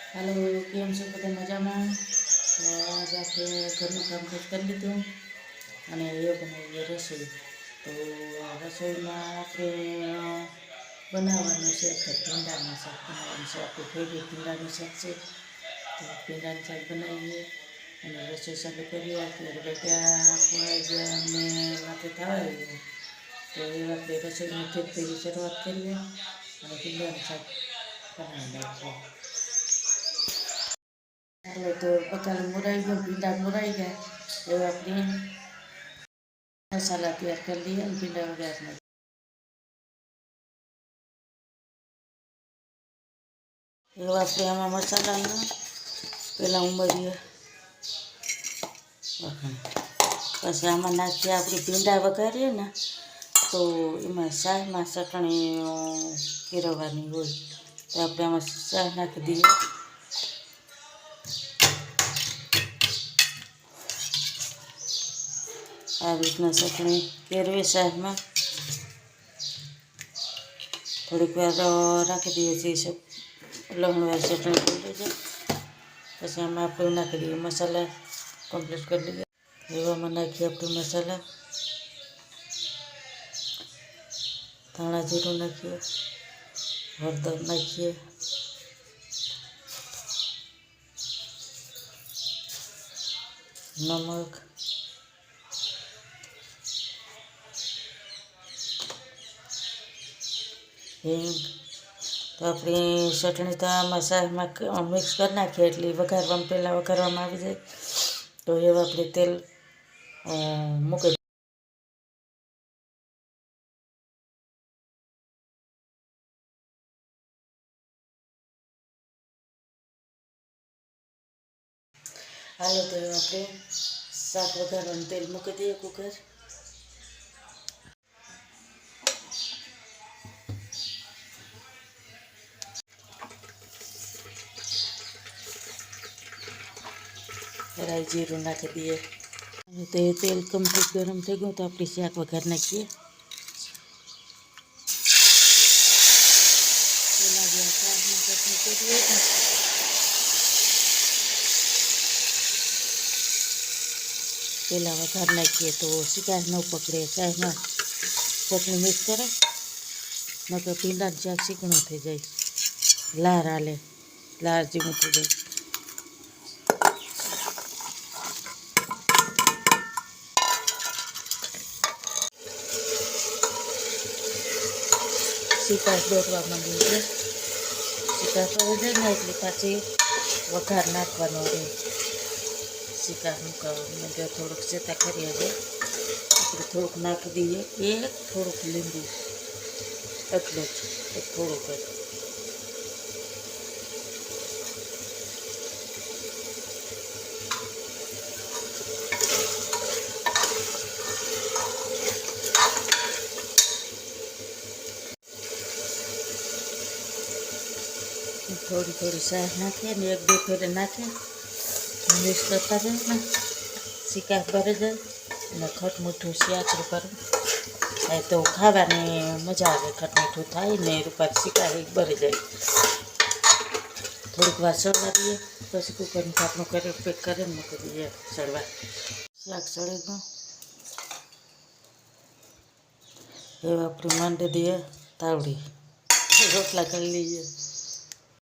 હાલો, કેમ છો બધા મજામાં? તો આજ આપણે ઘરનું કામકાજ કરી લીધું અને એ બનાવીએ રસોઈ. તો રસોઈમાં આપણે બનાવવાનું છે તો ભીંડાનું શાક બનાવવાનું છે. આપણું ફેવરેટ ભીંડાનું શાક છે. તો ભીંડાનું શાક બનાવીએ અને રસોઈ ચાલુ કરીએ. અત્યારે બધા ખોવાઈ ગયા અને માથે થવા આવ્યું. તો એ આપણે રસોઈની ફેરી શરૂઆત કરીએ અને ભીંડાનું શાક બનાવી નાખીએ. હાલો, તો બકાલ મોરાઈ ગયો, ભીંડા મોરાઈ ગયા. હવે આપણે મસાલા તૈયાર કરી લઈએ અને ભીંડા વઘાર નાખીએ. એવા આપણે આમાં મસાલાના પહેલાં ઉમેરીએ. પછી આમાં નાખીએ આપણે ભીંડા વઘારીએ ને તો એમાં શાકમાં ચટણી કેળવવાની હોય તો આપણે આમાં શાક નાખી દઈએ. આ રીતના ચટણી કેળવી શાકમાં થોડીક વાર રાખી દઈએ છીએ. લવણવાર ચટણી થઈ જાય પછી આમાં આપણે નાખી દઈએ મસાલા કમ્પ્લીટ કરી લઈએ. એવામાં નાખીએ આપણે મસાલા, ધાણા જીરું નાખીએ, હળદર નાખીએ, નમક, હિંગ. તો આપણી ચટણી તો આમાં શાકમાં મિક્સ કરી નાખીએ એટલે વઘારવામાં પહેલાં વઘારવામાં આવી જાય. તો એવા આપણે તેલ મૂકી હાલો, તો આપણે શાક વઘારવાનું તેલ મૂકી દઈએ કુકર. રાઈ જીરું નાખી દઈએ. તો એ તેલ કમ્પ્લીટ ગરમ થઈ ગયું તો આપણે શાક વઘાર નાખીએ. પેલા જે શાકમાં ચટણી કરીએ પહેલાં વઘાર નાખીએ તો શિકાર ન પકડે. શાકમાં ચટણી મિક્સ કરે નકર ભીંડાનું શાક ચીકણું થઈ જાય, લાર હાલે, લાર જેવું થઈ જાય. શિકાર દોરવા માંડીએ છે. શિકાર ફરી જાય ને એટલે પાછી વઘાર નાખવાનો રહે. શિકાર મૂકવાનું થોડુંક સેતા કરીએ છે આપણે થોડુંક નાખી દઈએ થોડુંક લીંબુ, એટલું જ થોડુંક જ. થોડી શાક નાખીએ ને એક બે ફેરે નાખીએ મિક્સ કરતા જાય ને શિકાર ભરી જાય અને ખટમીઠું શાક રૂપારું થાય તો ખાવાની મજા આવે. ખટમીઠું થાય ને રૂપાર શિકાર એક ભરી જાય. થોડીક વાર સળવા દઈએ પછી કુકરનું ઢાંકણું કરી પેક કરીને મૂકી દઈએ સળવા. શાક સળી ગયું હવે આપણે માંડી દઈએ તાવડી, રોટલા કરી લઈએ.